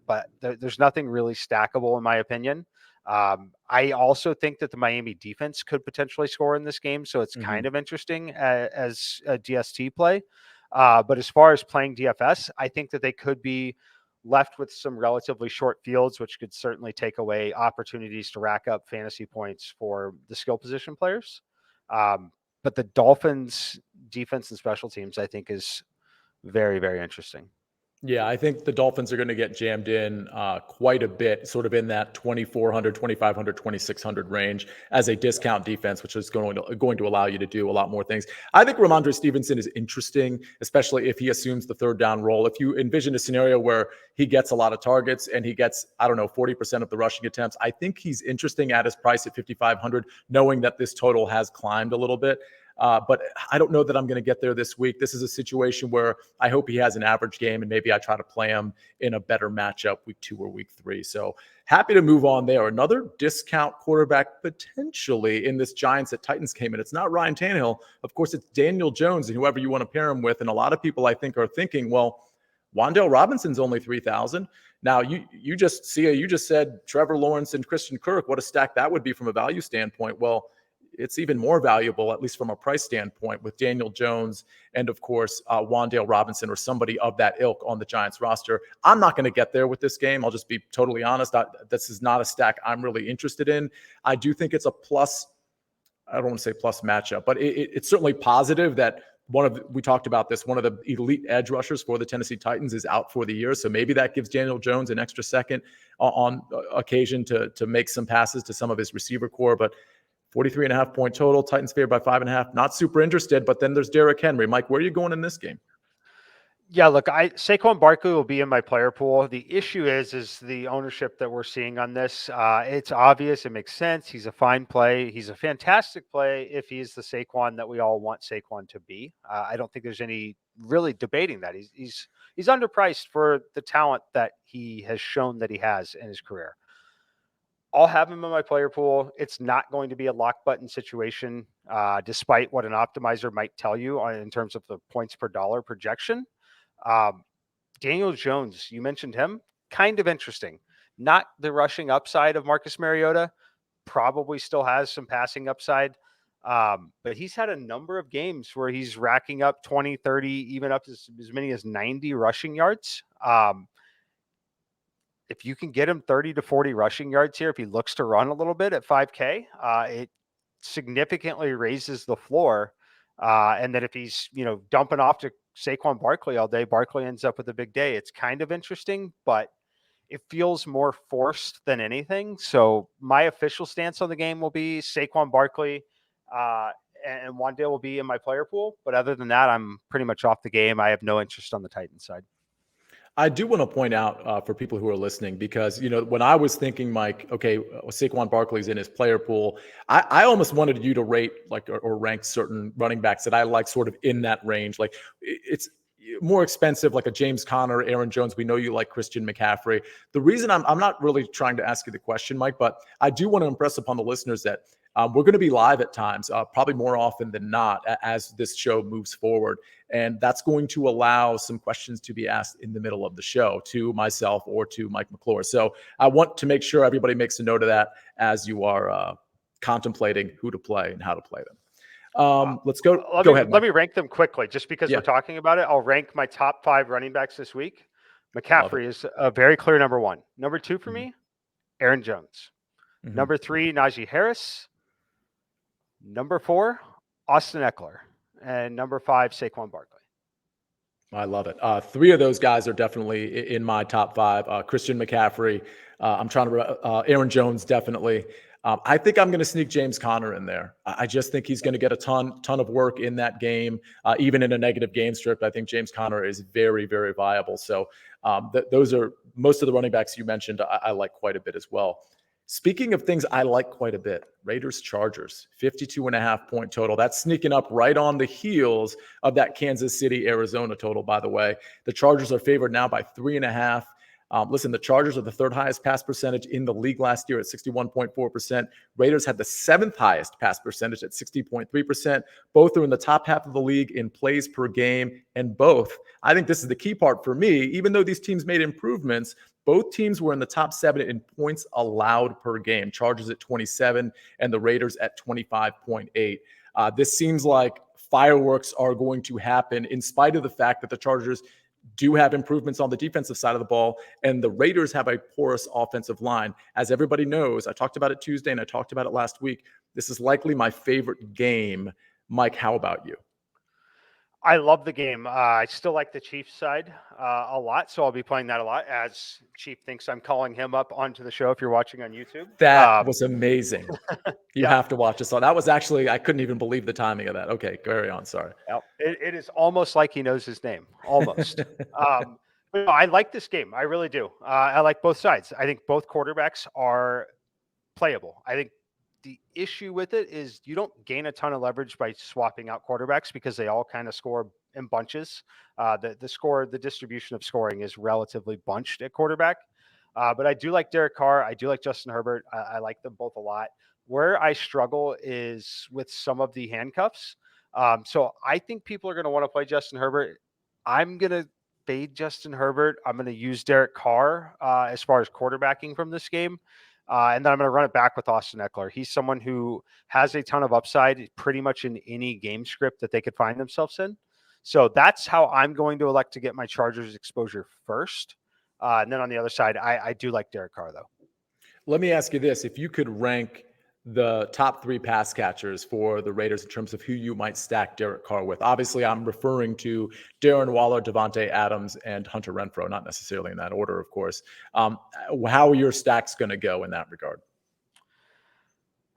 but there's nothing really stackable in my opinion. I also think that the Miami defense could potentially score in this game, so it's kind of interesting as a DST play. But as far as playing DFS, I think that they could be left with some relatively short fields, which could certainly take away opportunities to rack up fantasy points for the skill position players. But the Dolphins defense and special teams, I think, is very, very interesting. Yeah, I think the Dolphins are going to get jammed in quite a bit, sort of in that 2,400, 2,500, 2,600 range as a discount defense, which is going to allow you to do a lot more things. I think Ramondre Stevenson is interesting, especially if he assumes the third down role. If you envision a scenario where he gets a lot of targets and he gets, 40% of the rushing attempts, I think he's interesting at his price at 5,500, knowing that this total has climbed a little bit. But I don't know that I'm going to get there this week. This is a situation where I hope he has an average game and maybe I try to play him in a better matchup week 2 or week 3. So happy to move on there. Another discount quarterback potentially in this Giants at Titans game. And it's not Ryan Tannehill. Of course, it's Daniel Jones and whoever you want to pair him with. And a lot of people I think are thinking, well, Wan'Dale Robinson's only 3,000. Now you just said Trevor Lawrence and Christian Kirk. What a stack that would be from a value standpoint. Well, it's even more valuable, at least from a price standpoint, with Daniel Jones and, of course, Wan'Dale Robinson or somebody of that ilk on the Giants roster. I'm not going to get there with this game. I'll just be totally honest. This is not a stack I'm really interested in. I do think it's a plus. I don't want to say plus matchup, but it's certainly positive that we talked about this, one of the elite edge rushers for the Tennessee Titans is out for the year. So maybe that gives Daniel Jones an extra second on occasion to make some passes to some of his receiver core. But 43.5 point total, Titans favored by 5.5. Not super interested, but then there's Derrick Henry. Mike, where are you going in this game? Yeah, look, Saquon Barkley will be in my player pool. The issue is the ownership that we're seeing on this. It's obvious. It makes sense. He's a fine play. He's a fantastic play if he's the Saquon that we all want Saquon to be. I don't think there's any really debating that. He's underpriced for the talent that he has shown that he has in his career. I'll have him in my player pool. It's not going to be a lock button situation, despite what an optimizer might tell you in terms of the points per dollar projection. Daniel Jones, you mentioned him, kind of interesting. Not the rushing upside of Marcus Mariota, probably still has some passing upside. But he's had a number of games where he's racking up 20, 30, even up as many as 90 rushing yards. If you can get him 30 to 40 rushing yards here, if he looks to run a little bit at 5K, it significantly raises the floor. And then if he's, dumping off to Saquon Barkley all day, Barkley ends up with a big day. It's kind of interesting, but it feels more forced than anything. So my official stance on the game will be Saquon Barkley, and Wandale will be in my player pool. But other than that, I'm pretty much off the game. I have no interest on the Titans side. I do want to point out for people who are listening, because, when I was thinking, Mike, okay, Saquon Barkley's in his player pool, I almost wanted you to rate or rank certain running backs that I like sort of in that range. Like it's more expensive, like a James Conner, Aaron Jones. We know you like Christian McCaffrey. The reason I'm not really trying to ask you the question, Mike, but I do want to impress upon the listeners that we're going to be live at times, probably more often than not, as this show moves forward. And that's going to allow some questions to be asked in the middle of the show to myself or to Mike McClure. So I want to make sure everybody makes a note of that as you are contemplating who to play and how to play them. Let's go. Go ahead, Mike. Let me rank them quickly, just because we're talking about it. I'll rank my top 5 running backs this week. McCaffrey is a very clear number 1. Number 2 for me, Aaron Jones. Number 3, Najee Harris. Number 4, Austin Eckler. And number 5, Saquon Barkley. I love it. 3 of those guys are definitely in my top 5. Christian McCaffrey. I'm trying to. Aaron Jones, definitely. I think I'm going to sneak James Conner in there. I just think he's going to get a ton of work in that game, even in a negative game script. I think James Conner is very, very viable. So those are most of the running backs you mentioned. I like quite a bit as well. Speaking of things I like quite a bit, Raiders Chargers, 52.5 point total. That's sneaking up right on the heels of that Kansas City, Arizona total, by the way. The Chargers are favored now by 3.5. Listen, the Chargers are the 3rd highest pass percentage in the league last year at 61.4%. Raiders had the 7th highest pass percentage at 60.3%. Both are in the top half of the league in plays per game. And both, I think this is the key part for me, even though these teams made improvements, both teams were in the top 7 in points allowed per game. Chargers at 27 and the Raiders at 25.8. This seems like fireworks are going to happen in spite of the fact that the Chargers do have improvements on the defensive side of the ball, and the Raiders have a porous offensive line. As everybody knows, I talked about it Tuesday and I talked about it last week. This is likely my favorite game. Mike, how about you? I love the game. I still like the Chiefs side a lot, so I'll be playing that a lot, as Chief thinks I'm calling him up onto the show if you're watching on YouTube. That was amazing. You Yeah. have to watch this. That was actually, I couldn't even believe the timing of that. Okay, carry on. Sorry. It is almost like he knows his name, almost. But no, I like this game. I really do. I like both sides. I think both quarterbacks are playable. I think the issue with it is you don't gain a ton of leverage by swapping out quarterbacks because they all kind of score in bunches. The distribution of scoring is relatively bunched at quarterback. But I do like Derek Carr. I do like Justin Herbert. I like them both a lot. Where I struggle is with some of the handcuffs. So I think people are going to want to play Justin Herbert. I'm going to fade Justin Herbert. I'm going to use Derek Carr as far as quarterbacking from this game. And then I'm going to run it back with Austin Eckler. He's someone who has a ton of upside pretty much in any game script that they could find themselves in. So that's how I'm going to elect to get my Chargers exposure first. And then on the other side, I do like Derek Carr, though. Let me ask you this. If you could rank the top 3 pass catchers for the Raiders in terms of who you might stack Derek Carr with. Obviously, I'm referring to Darren Waller, Devontae Adams, and Hunter Renfrow, not necessarily in that order, of course. How are your stacks going to go in that regard?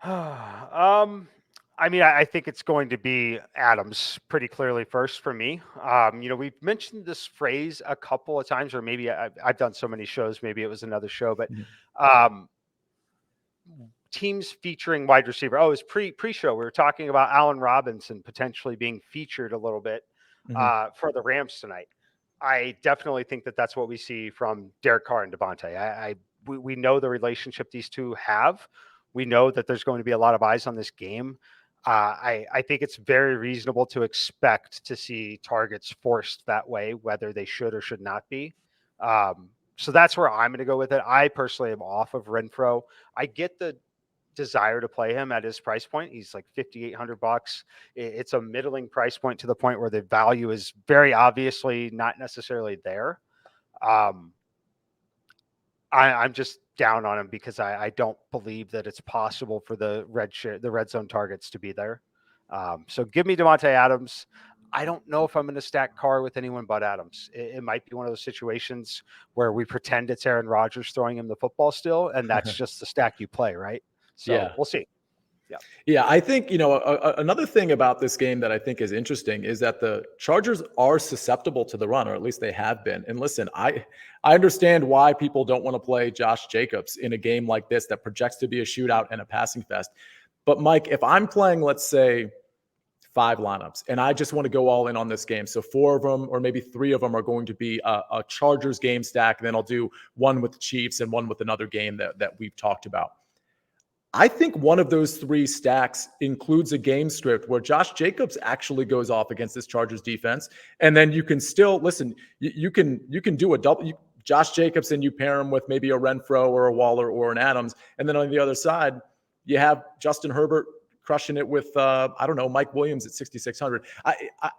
I mean, I think it's going to be Adams pretty clearly first for me. We've mentioned this phrase a couple of times, or maybe I've done so many shows, maybe it was another show, but teams featuring wide receiver. Oh, it was pre-show. We were talking about Allen Robinson potentially being featured a little bit for the Rams tonight. I definitely think that that's what we see from Derek Carr and Devontae. We know the relationship these two have. We know that there's going to be a lot of eyes on this game. I think it's very reasonable to expect to see targets forced that way, whether they should or should not be. So that's where I'm going to go with it. I personally am off of Renfrow. I get the desire to play him at his price point. He's like $5,800. It's a middling price point to the point where the value is very obviously not necessarily there. I'm just down on him because I don't believe that it's possible for the red zone targets to be there. So give me Devontae Adams. I don't know if I'm going to stack Carr with anyone but Adams. It might be one of those situations where we pretend it's Aaron Rodgers throwing him the football still, and that's just the stack you play, right? So Yeah. we'll see. Yeah. Yeah, I think, another thing about this game that I think is interesting is that the Chargers are susceptible to the run, or at least they have been. And listen, I understand why people don't want to play Josh Jacobs in a game like this that projects to be a shootout and a passing fest. But Mike, if I'm playing, let's say, 5 lineups, and I just want to go all in on this game. So 4 of them, or maybe 3 of them, are going to be a Chargers game stack, and then I'll do one with the Chiefs and one with another game that we've talked about. I think one of those 3 stacks includes a game script where Josh Jacobs actually goes off against this Chargers defense, and then you can still listen. You can do a double. Josh Jacobs, and you pair him with maybe a Renfro or a Waller or an Adams, and then on the other side you have Justin Herbert crushing it with I don't know, Mike Williams at 6,600.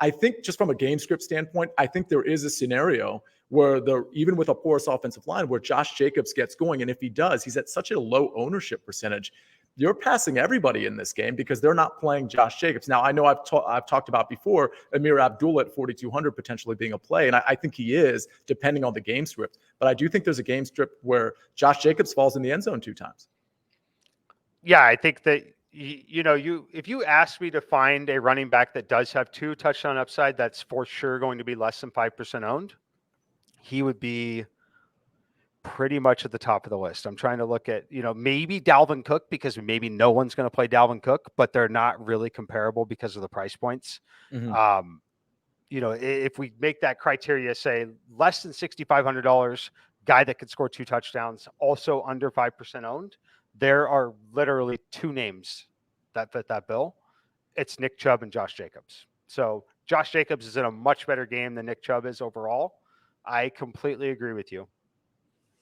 I think just from a game script standpoint, I think there is a scenario where even with a porous offensive line where Josh Jacobs gets going, and if he does, he's at such a low ownership percentage. You're passing everybody in this game because they're not playing Josh Jacobs. Now, I know I've talked about before Amir Abdullah at 4,200 potentially being a play, and I think he is, depending on the game script. But I do think there's a game script where Josh Jacobs falls in the end zone 2 times. Yeah, I think that if you ask me to find a running back that does have 2 touchdown upside, that's for sure going to be less than 5% owned, he would be pretty much at the top of the list. I'm trying to look at, maybe Dalvin Cook, because maybe no one's going to play Dalvin Cook, but they're not really comparable because of the price points. Mm-hmm. If we make that criteria, say less than $6,500, guy that could score 2 touchdowns, also under 5% owned, there are literally 2 names that fit that bill. It's Nick Chubb and Josh Jacobs. So Josh Jacobs is in a much better game than Nick Chubb is overall. I completely agree with you.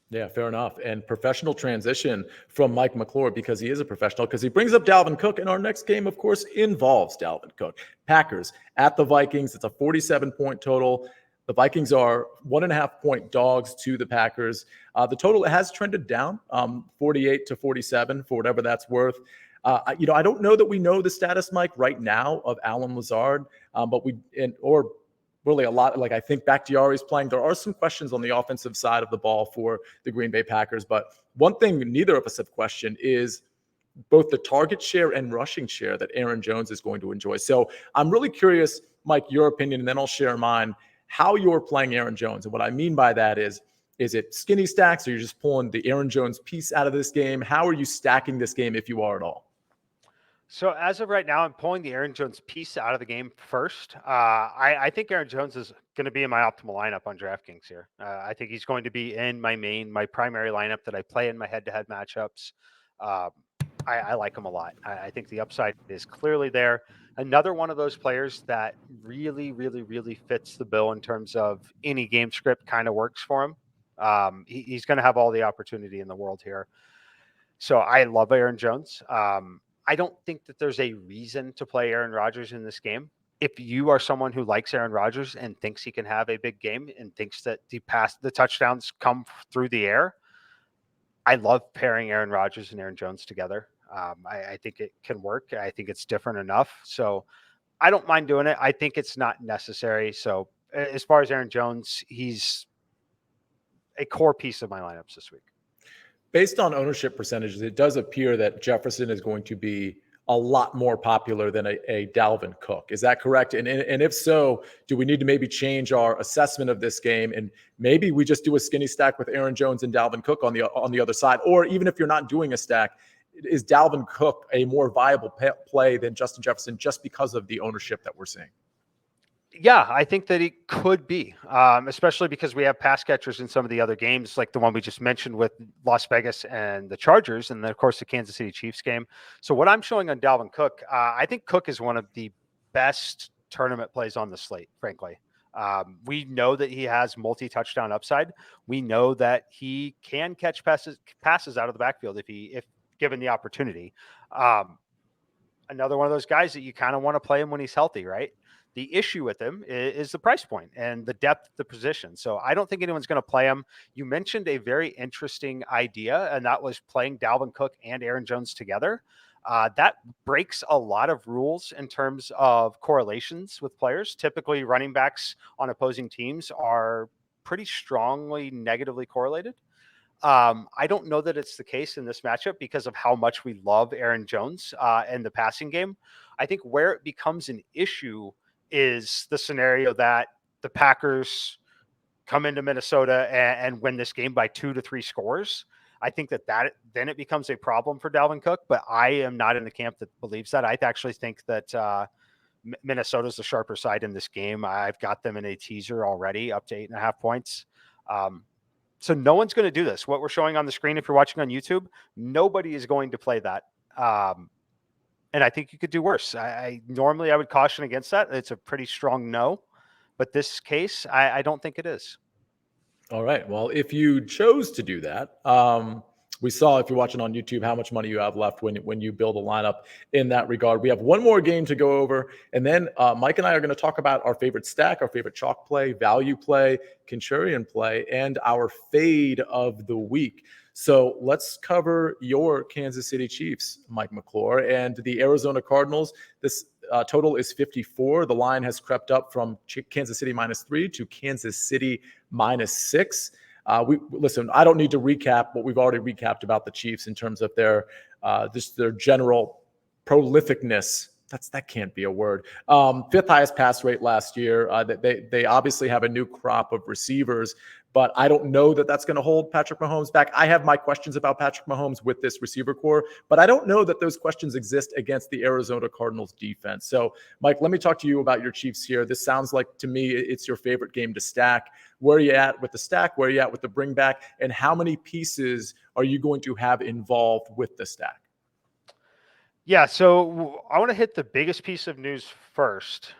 Yeah, fair enough. And professional transition from Mike McClure, because he is a professional, because he brings up Dalvin Cook. And our next game, of course, involves Dalvin Cook. Packers at the Vikings. It's a 47-point total. The Vikings are 1.5-point dogs to the Packers. The total has trended down, 48 to 47, for whatever that's worth. I don't know that we know the status, Mike, right now of Allen Lazard, but really a lot. Like, I think Bakhtiari's playing. There are some questions on the offensive side of the ball for the Green Bay Packers. But one thing neither of us have questioned is both the target share and rushing share that Aaron Jones is going to enjoy. So I'm really curious, Mike, your opinion, and then I'll share mine, how you're playing Aaron Jones. And what I mean by that is it skinny stacks, or you're just pulling the Aaron Jones piece out of this game? How are you stacking this game, if you are at all? So as of right now, I'm pulling the Aaron Jones piece out of the game first. I think Aaron Jones is going to be in my optimal lineup on DraftKings here. I think he's going to be in my primary lineup that I play in my head-to-head matchups. I like him a lot. I think the upside is clearly there. Another one of those players that really, really, really fits the bill in terms of any game script kind of works for him. He's going to have all the opportunity in the world here. So I love Aaron Jones. I don't think that there's a reason to play Aaron Rodgers in this game. If you are someone who likes Aaron Rodgers and thinks he can have a big game and thinks that the touchdowns come through the air, I love pairing Aaron Rodgers and Aaron Jones together. I think it can work. I think it's different enough. So I don't mind doing it. I think it's not necessary. So as far as Aaron Jones, he's a core piece of my lineups this week. Based on ownership percentages, it does appear that Jefferson is going to be a lot more popular than a Dalvin Cook. Is that correct? And if so, do we need to maybe change our assessment of this game, and maybe we just do a skinny stack with Aaron Jones and Dalvin Cook on the other side? Or even if you're not doing a stack, is Dalvin Cook a more viable play than Justin Jefferson just because of the ownership that we're seeing? Yeah, I think that it could be, especially because we have pass catchers in some of the other games, like the one we just mentioned with Las Vegas and the Chargers, and then, of course, the Kansas City Chiefs game. So what I'm showing on Dalvin Cook, I think Cook is one of the best tournament plays on the slate, frankly. We know that he has multi-touchdown upside. We know that he can catch passes out of the backfield if given the opportunity. Another one of those guys that you kind of want to play him when he's healthy, right? The issue with him is the price point and the depth of the position. So I don't think anyone's going to play him. You mentioned a very interesting idea, and that was playing Dalvin Cook and Aaron Jones together. That breaks a lot of rules in terms of correlations with players. Typically, running backs on opposing teams are pretty strongly negatively correlated. I don't know that it's the case in this matchup because of how much we love Aaron Jones and the passing game. I think where it becomes an issue is the scenario that the Packers come into Minnesota and win this game by 2 to 3 scores. I think that then it becomes a problem for Dalvin Cook, but I am not in the camp that believes that. I actually think that Minnesota's the sharper side in this game. I've got them in a teaser already up to 8.5 points. So no one's going to do this. What we're showing on the screen, if you're watching on YouTube, nobody is going to play that. And I think you could do worse. Normally I would caution against that. It's a pretty strong no, but this case, I don't think it is. All right. Well, if you chose to do that, we saw, if you're watching on YouTube, how much money you have left when you build a lineup in that regard. We have one more game to go over, and then Mike and I are going to talk about our favorite stack, our favorite chalk play, value play, contrarian play, and our fade of the week. So let's cover your Kansas City Chiefs, Mike McClure, and the Arizona Cardinals. This total is 54. The line has crept up from Kansas City -3 to Kansas City -6. Listen, I don't need to recap what we've already recapped about the Chiefs in terms of their general prolificness. That can't be a word. Fifth highest pass rate last year. They obviously have a new crop of receivers, but I don't know that that's going to hold Patrick Mahomes back. I have my questions about Patrick Mahomes with this receiver core, but I don't know that those questions exist against the Arizona Cardinals defense. So, Mike, let me talk to you about your Chiefs here. This sounds like, to me, it's your favorite game to stack. Where are you at with the stack? Where are you at with the bring back? And how many pieces are you going to have involved with the stack? Yeah, so I want to hit the biggest piece of news first,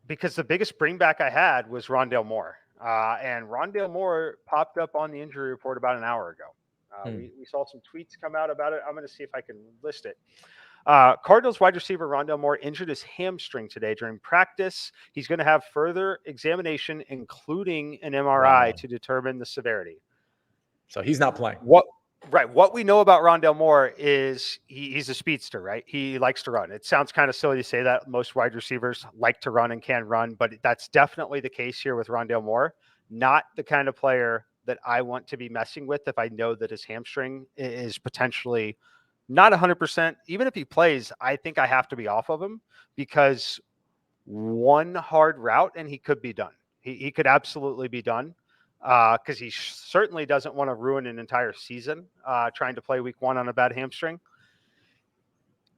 because the biggest bring back I had was Rondale Moore. And Rondale Moore popped up on the injury report about an hour ago. We saw some tweets come out about it. I'm going to see if I can list it. Cardinals wide receiver Rondale Moore injured his hamstring today during practice. He's going to have further examination, including an MRI, to determine the severity. So he's not playing. What we know about Rondale Moore is he's a speedster, right? He likes to run. It sounds kind of silly to say that. Most wide receivers like to run and can run, but that's definitely the case here with Rondale Moore. Not the kind of player that I want to be messing with if I know that his hamstring is potentially not 100%. Even if he plays, I think I have to be off of him, because one hard route and he could be done. He could absolutely be done. Because he certainly doesn't want to ruin an entire season trying to play week 1 on a bad hamstring.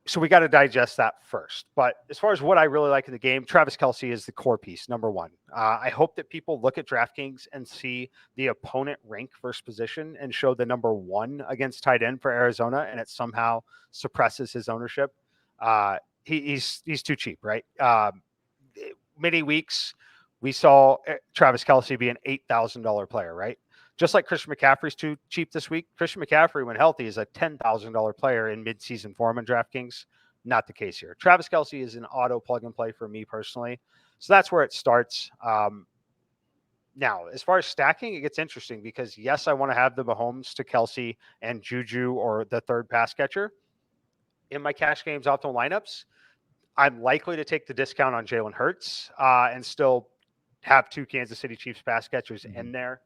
So we got to digest that first. But as far as what I really like in the game, Travis Kelce is the core piece, number 1. I hope that people look at DraftKings and see the opponent rank versus position and show the number 1 against tight end for Arizona, and it somehow suppresses his ownership. He's too cheap, right? Many weeks we saw Travis Kelce be an $8,000 player, right? Just like Christian McCaffrey's too cheap this week. Christian McCaffrey, when healthy, is a $10,000 player in midseason form in DraftKings. Not the case here. Travis Kelce is an auto plug and play for me personally. So that's where it starts. Now, as far as stacking, it gets interesting because, yes, I want to have the Mahomes to Kelce and Juju or the third pass catcher in my cash games optimal lineups. I'm likely to take the discount on Jalen Hurts and still have 2 Kansas City Chiefs pass catchers in there.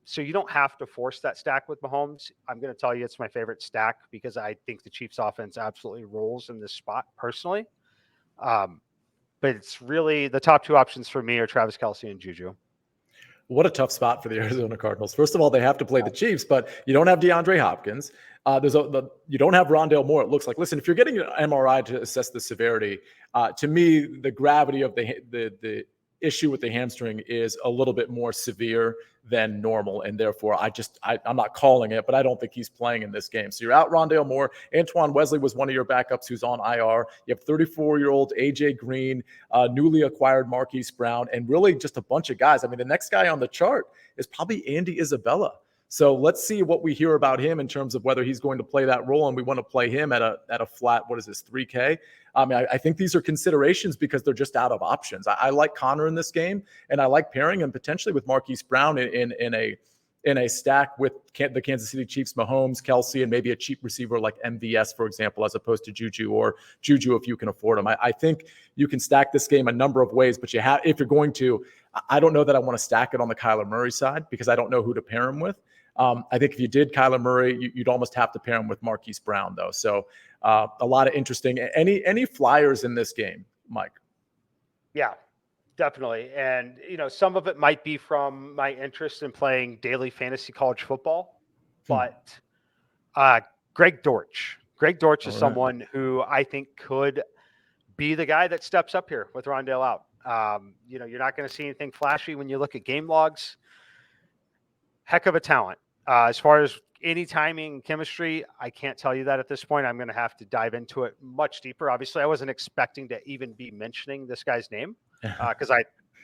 So you don't have to force that stack with Mahomes. I'm going to tell you it's my favorite stack because I think the Chiefs offense absolutely rolls in this spot personally. But it's really the top 2 options for me are Travis Kelce and Juju. What a tough spot for the Arizona Cardinals. First of all, they have to play the Chiefs, but you don't have DeAndre Hopkins. You don't have Rondale Moore. It looks like, listen, if you're getting an MRI to assess the severity, to me, the gravity of the issue with the hamstring is a little bit more severe than normal. And therefore, I'm not calling it, but I don't think he's playing in this game. So you're out Rondale Moore. Antoine Wesley was one of your backups who's on IR. You have 34-year-old AJ Green, newly acquired Marquise Brown, and really just a bunch of guys. I mean, the next guy on the chart is probably Andy Isabella. So let's see what we hear about him in terms of whether he's going to play that role, and we want to play him at a flat, what is this, 3K? I mean, I think these are considerations because they're just out of options. I like Connor in this game, and I like pairing him potentially with Marquise Brown in a in a stack with the Kansas City Chiefs, Mahomes, Kelsey, and maybe a cheap receiver like MVS, for example, as opposed to Juju, or Juju if you can afford him. I think you can stack this game a number of ways, but if you're going to, I don't know that I want to stack it on the Kyler Murray side because I don't know who to pair him with. I think if you did Kyler Murray, you'd almost have to pair him with Marquise Brown, though. So a lot of interesting. Any flyers in this game, Mike? Yeah, definitely. And, some of it might be from my interest in playing daily fantasy college football, but Greg Dortch. Greg Dortch is someone who I think could be the guy that steps up here with Rondale out. You're not going to see anything flashy when you look at game logs. Heck of a talent. As far as any timing and chemistry, I can't tell you that at this point. I'm going to have to dive into it much deeper. Obviously, I wasn't expecting to even be mentioning this guy's name because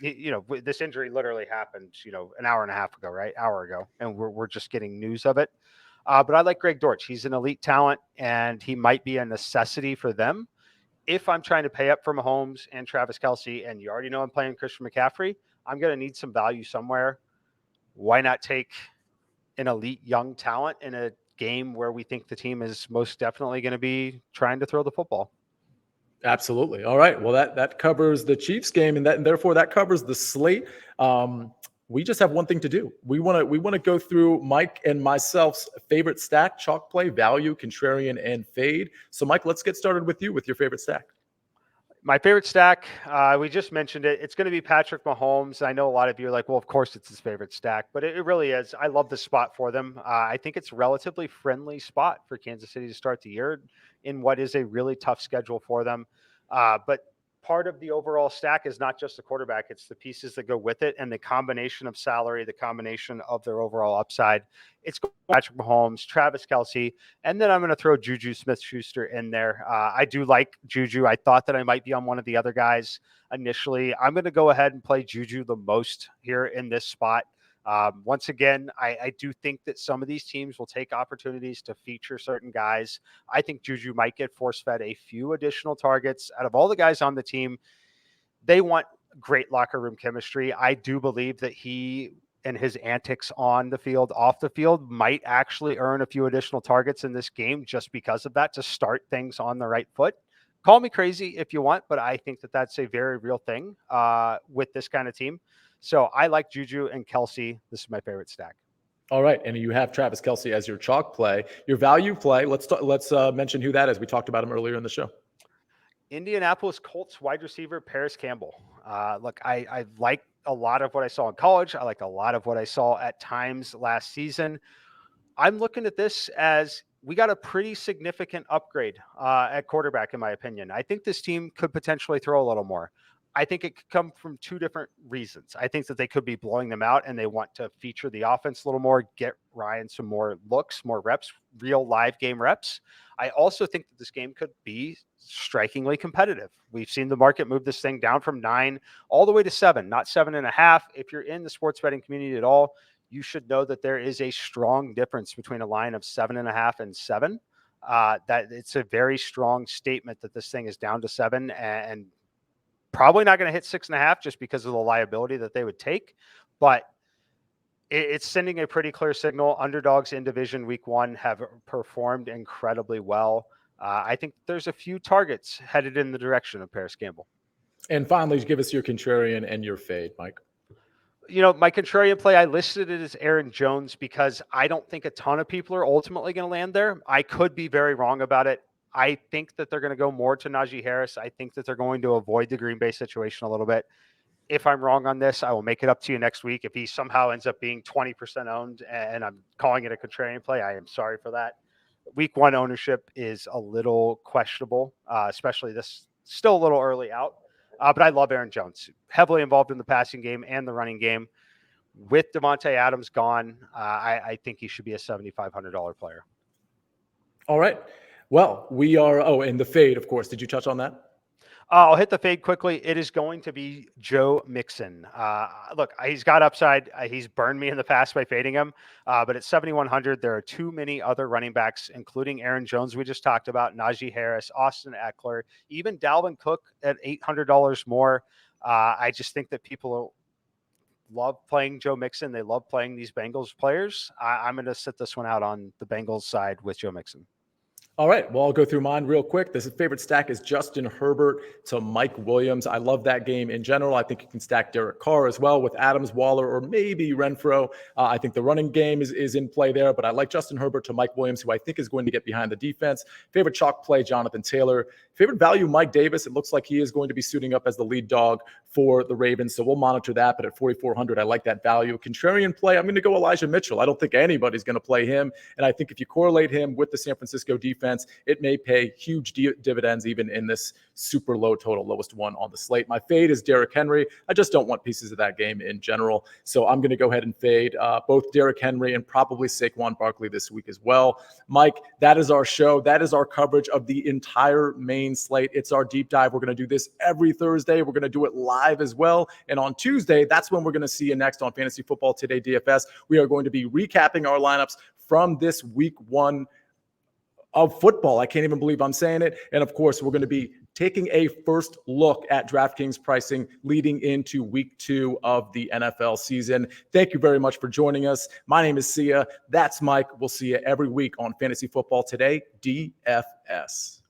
this injury literally happened, an hour and a half ago, right? Hour ago. And we're just getting news of it. But I like Greg Dortch. He's an elite talent, and he might be a necessity for them. If I'm trying to pay up for Mahomes and Travis Kelce, and you already know I'm playing Christian McCaffrey, I'm going to need some value somewhere. Why not take an elite young talent in a game where we think the team is most definitely going to be trying to throw the football? Absolutely. All right. Well, that covers the Chiefs game, and therefore that covers the slate. We just have one thing to do. We want to go through Mike and myself's favorite stack: chalk play, value, contrarian, and fade. So, Mike, let's get started with you with your favorite stack. My favorite stack, we just mentioned it. It's going to be Patrick Mahomes. I know a lot of you are like, well, of course it's his favorite stack, but it really is. I love the spot for them. I think it's a relatively friendly spot for Kansas City to start the year in what is a really tough schedule for them. But part of the overall stack is not just the quarterback. It's the pieces that go with it and the combination of salary, the combination of their overall upside. It's Patrick Mahomes, Travis Kelce, and then I'm going to throw Juju Smith-Schuster in there. I do like Juju. I thought that I might be on one of the other guys initially. I'm going to go ahead and play Juju the most here in this spot. Once again, I do think that some of these teams will take opportunities to feature certain guys. I think Juju might get force-fed a few additional targets. Out of all the guys on the team, they want great locker room chemistry. I do believe that he and his antics on the field, off the field, might actually earn a few additional targets in this game just because of that, to start things on the right foot. Call me crazy if you want, but I think that that's a very real thing with this kind of team. So I like Juju and Kelce. This is my favorite stack. All right, and you have Travis Kelce as your chalk play. Your value play, let's mention who that is. We talked about him earlier in the show. Indianapolis Colts wide receiver Paris Campbell. Look, I like a lot of what I saw in college. I like a lot of what I saw at times last season. I'm looking at this as we got a pretty significant upgrade at quarterback, in my opinion. I think this team could potentially throw a little more. I think it could come from two different reasons. I think that they could be blowing them out and they want to feature the offense a little more, get Ryan some more looks, more reps, real live game reps. I also think that this game could be strikingly competitive. We've seen the market move this thing down from 9 all the way to 7, not 7.5. If you're in the sports betting community at all, you should know that there is a strong difference between a line of 7.5 and 7. That it's a very strong statement that this thing is down to 7 and probably not going to hit 6.5 just because of the liability that they would take. But it's sending a pretty clear signal. Underdogs in division week 1 have performed incredibly well. I think there's a few targets headed in the direction of Paris Campbell. And finally, give us your contrarian and your fade, Mike. My contrarian play, I listed it as Aaron Jones because I don't think a ton of people are ultimately going to land there. I could be very wrong about it. I think that they're going to go more to Najee Harris. I think that they're going to avoid the Green Bay situation a little bit. If I'm wrong on this, I will make it up to you next week. If he somehow ends up being 20% owned and I'm calling it a contrarian play, I am sorry for that. Week 1 ownership is a little questionable, especially this still a little early out. But I love Aaron Jones, heavily involved in the passing game and the running game. With Devontae Adams gone, I think he should be a $7,500 player. All right. Well, we are. Oh, and the fade, of course. Did you touch on that? I'll hit the fade quickly. It is going to be Joe Mixon. Look, he's got upside. He's burned me in the past by fading him. But at 7,100, there are too many other running backs, including Aaron Jones, we just talked about, Najee Harris, Austin Eckler, even Dalvin Cook at $800 more. I just think that people love playing Joe Mixon. They love playing these Bengals players. I'm going to sit this one out on the Bengals side with Joe Mixon. All right, well, I'll go through mine real quick. This favorite stack is Justin Herbert to Mike Williams. I love that game in general. I think you can stack Derek Carr as well with Adams, Waller, or maybe Renfro. I think the running game is in play there, but I like Justin Herbert to Mike Williams, who I think is going to get behind the defense. Favorite chalk play, Jonathan Taylor. Favorite value, Mike Davis. It looks like he is going to be suiting up as the lead dog for the Ravens, so we'll monitor that. But at 4,400, I like that value. Contrarian play, I'm going to go Elijah Mitchell. I don't think anybody's going to play him, and I think if you correlate him with the San Francisco defense, it may pay huge dividends even in this super low total, lowest one on the slate. My fade is Derrick Henry. I just don't want pieces of that game in general, so I'm going to go ahead and fade both Derrick Henry and probably Saquon Barkley this week as well. Mike, that is our show. That is our coverage of the entire main slate. It's our deep dive. We're going to do this every Thursday. We're going to do it live as well. And on Tuesday, that's when we're going to see you next on Fantasy Football Today DFS. We are going to be recapping our lineups from this week 1 of football. I can't even believe I'm saying it. And of course, we're going to be taking a first look at DraftKings pricing leading into week 2 of the NFL season. Thank you very much for joining us. My name is Sia. That's Mike. We'll see you every week on Fantasy Football Today, DFS.